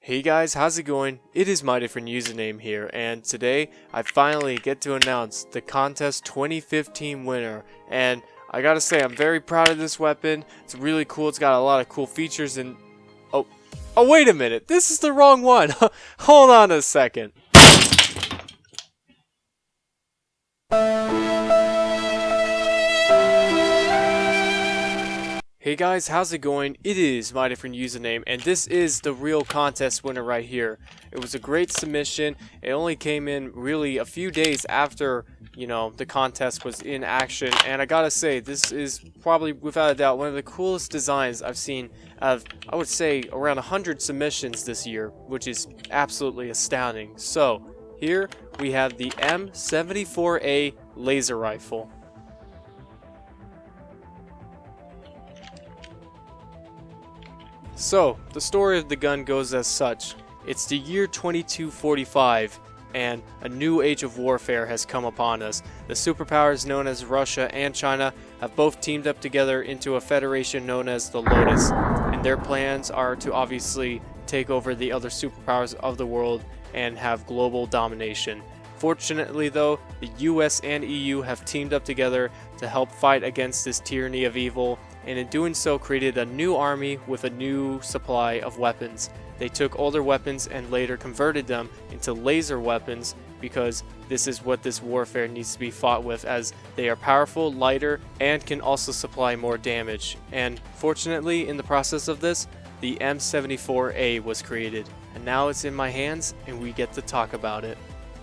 Hey guys, how's it going? It is my different username here, and today I finally get to announce the contest 2015 winner. And I gotta say, I'm very proud of this weapon. It's really cool. It's got a lot of cool features and oh wait a minute, this is the wrong one. Hold on a second. Hey guys, how's it going? It is my different username, and this is the real contest winner right here. It was a great submission. It only came in really a few days after, the contest was in action, and I gotta say, this is probably without a doubt one of the coolest designs I've seen of, I would say, around 100 submissions this year, which is absolutely astounding. So, here we have the M74A laser rifle. So, the story of the gun goes as such. It's the year 2245, and a new age of warfare has come upon us. The superpowers known as Russia and China have both teamed up together into a federation known as the Lotus, and their plans are to obviously take over the other superpowers of the world and have global domination. Fortunately though, the US and EU have teamed up together to help fight against this tyranny of evil, and in doing so created a new army with a new supply of weapons. They took older weapons and later converted them into laser weapons because this is what this warfare needs to be fought with, as they are powerful, lighter, and can also supply more damage. And fortunately, in the process of this, the M74A was created, and now it's in my hands and we get to talk about it.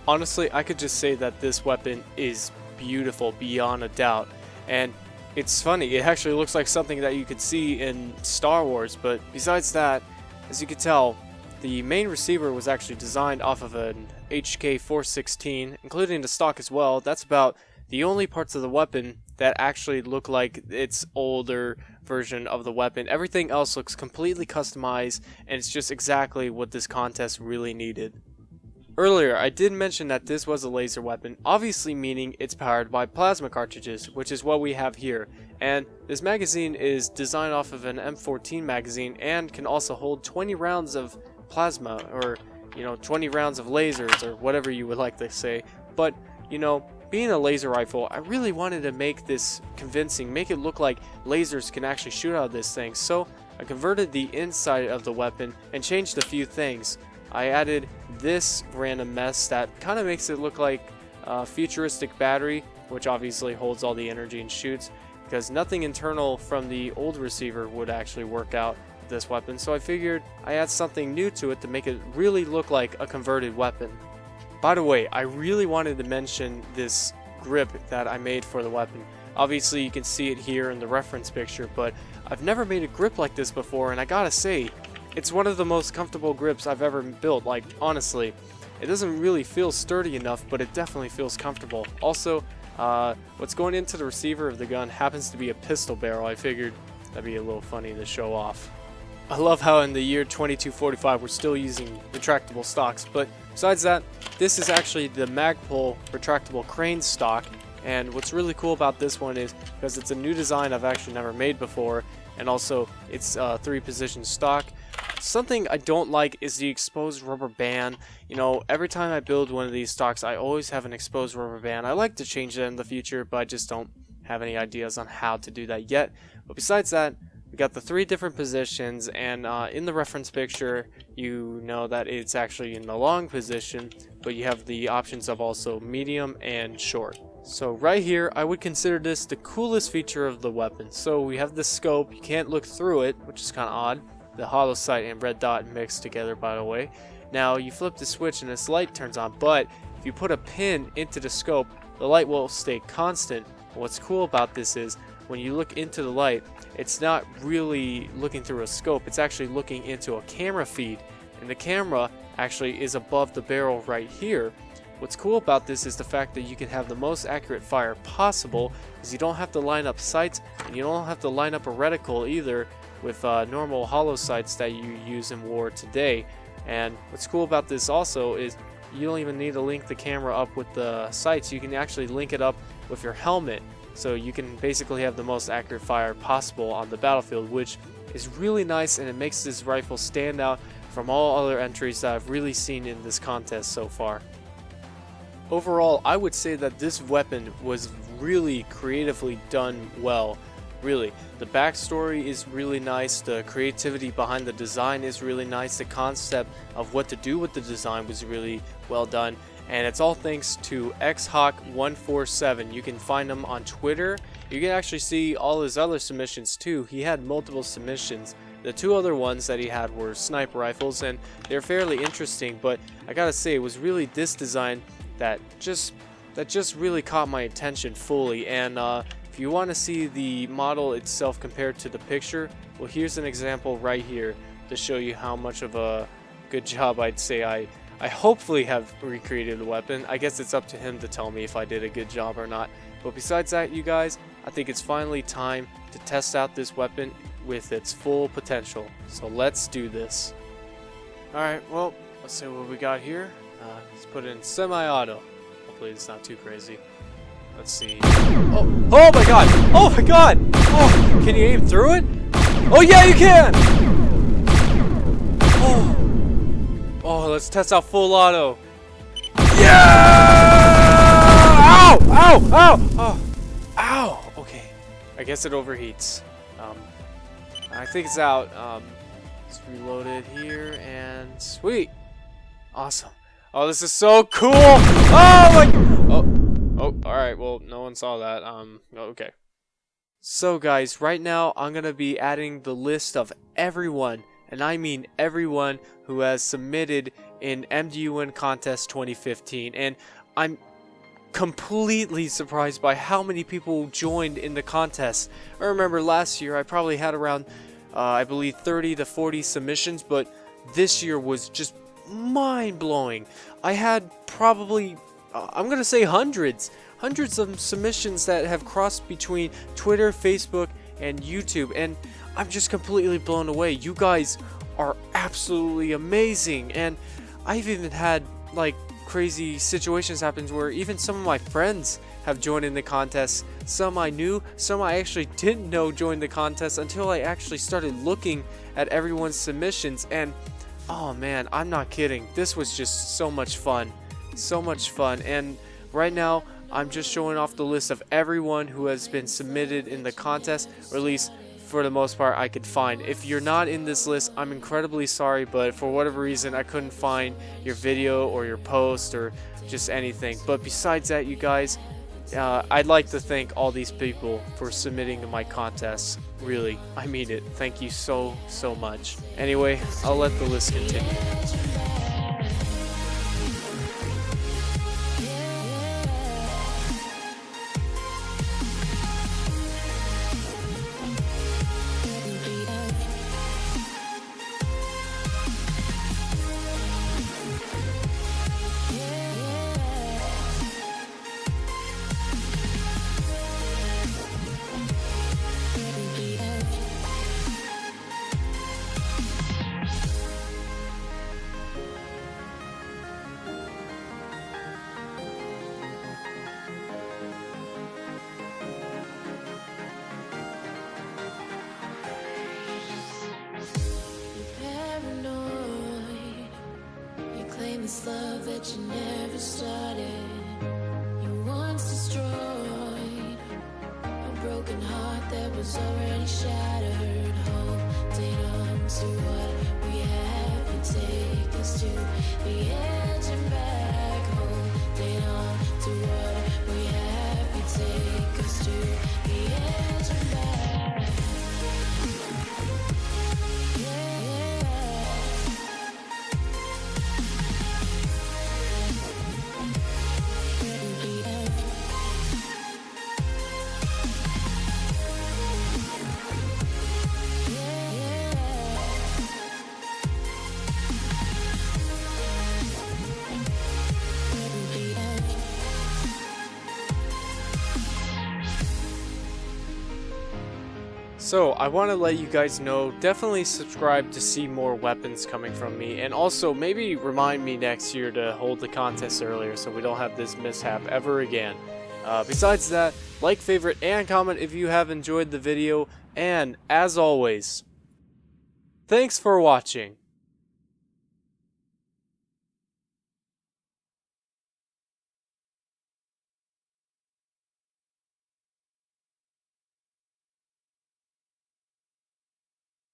Honestly, I could just say that this weapon is beautiful beyond a doubt, and it's funny, it actually looks like something that you could see in Star Wars, but besides that, as you can tell, the main receiver was actually designed off of an HK416, including the stock as well. That's about the only parts of the weapon that actually look like its older version of the weapon. Everything else looks completely customized, and it's just exactly what this contest really needed. Earlier, I did mention that this was a laser weapon, obviously meaning it's powered by plasma cartridges, which is what we have here. And this magazine is designed off of an M14 magazine and can also hold 20 rounds of plasma, or 20 rounds of lasers, or whatever you would like to say. But, being a laser rifle, I really wanted to make this convincing, make it look like lasers can actually shoot out of this thing. So I converted the inside of the weapon and changed a few things. I added this random mess that kind of makes it look like a futuristic battery, which obviously holds all the energy and shoots, because nothing internal from the old receiver would actually work out with this weapon. So I figured I add something new to it to make it really look like a converted weapon. By the way, I really wanted to mention this grip that I made for the weapon. Obviously you can see it here in the reference picture, but I've never made a grip like this before, and I gotta say, it's one of the most comfortable grips I've ever built. Like, honestly, it doesn't really feel sturdy enough, but it definitely feels comfortable. Also, what's going into the receiver of the gun happens to be a pistol barrel. I figured that'd be a little funny to show off. I love how in the year 2245 we're still using retractable stocks, but besides that, this is actually the Magpul retractable crane stock. And what's really cool about this one is because it's a new design I've actually never made before, and also it's a 3-position stock. Something I don't like is the exposed rubber band. Every time I build one of these stocks, I always have an exposed rubber band. I like to change that in the future, but I just don't have any ideas on how to do that yet. But besides that, we got the 3 different positions, and in the reference picture, you know that it's actually in the long position, but you have the options of also medium and short. So right here, I would consider this the coolest feature of the weapon. So we have the scope, you can't look through it, which is kind of odd. The hollow sight and red dot mixed together, by the way. Now you flip the switch and this light turns on, but if you put a pin into the scope, the light will stay constant. What's cool about this is when you look into the light, it's not really looking through a scope, it's actually looking into a camera feed, and the camera actually is above the barrel right here. What's cool about this is the fact that you can have the most accurate fire possible, because you don't have to line up sights, and you don't have to line up a reticle either with normal hollow sights that you use in war today. And what's cool about this also is you don't even need to link the camera up with the sights. You can actually link it up with your helmet, so you can basically have the most accurate fire possible on the battlefield, which is really nice, and it makes this rifle stand out from all other entries that I've really seen in this contest so far. Overall, I would say that this weapon was really creatively done well. Really, the backstory is really nice, the creativity behind the design is really nice, the concept of what to do with the design was really well done, and it's all thanks to xhawk147. You can find him on Twitter. You can actually see all his other submissions too. He had multiple submissions. The two other ones that he had were sniper rifles, and they're fairly interesting, but I gotta say, it was really this design that just really caught my attention fully. And if you want to see the model itself compared to the picture, well, here's an example right here to show you how much of a good job I'd say I hopefully have recreated the weapon. I guess it's up to him to tell me if I did a good job or not. But besides that, you guys, I think it's finally time to test out this weapon with its full potential. So let's do this. Alright, well, let's see what we got here. Let's put it in semi-auto. Hopefully it's not too crazy. Let's see. Oh, oh my god! Oh my god! Oh, can you aim through it? Oh yeah, you can! Oh, oh, let's test out full auto. Yeah! Ow! Ow! Ow! Oh, ow! Okay, I guess it overheats. I think it's out. Let's reload it here and sweet, awesome. Oh, this is so cool! Oh my! Oh, all right. Well, no one saw that. Okay. So, guys, right now I'm gonna be adding the list of everyone, and I mean everyone who has submitted in MDUN Contest 2015, and I'm completely surprised by how many people joined in the contest. I remember last year I probably had around, I believe 30 to 40 submissions, but this year was just mind-blowing. I had probably, I'm gonna say hundreds of submissions that have crossed between Twitter, Facebook, and YouTube, and I'm just completely blown away. You guys are absolutely amazing, and I've even had like crazy situations happen where even some of my friends have joined in the contest. Some I knew, some I actually didn't know joined the contest until I actually started looking at everyone's submissions, and oh man, I'm not kidding. This was just so much fun. So much fun. And right now, I'm just showing off the list of everyone who has been submitted in the contest, or at least for the most part I could find. If you're not in this list, I'm incredibly sorry, but for whatever reason I couldn't find your video or your post or just anything. But besides that, you guys, I'd like to thank all these people for submitting to my contests. Really, I mean it. Thank you so much. Anyway, I'll let the list continue. This love that you never started, you once destroyed a broken heart that was already shattered. Holding on to what we have, you take us to the edge and back. Holding on to what we have, you take us to the edge and back. So I want to let you guys know, definitely subscribe to see more weapons coming from me, and also maybe remind me next year to hold the contest earlier so we don't have this mishap ever again. Besides that, like, favorite, and comment if you have enjoyed the video, and as always, thanks for watching.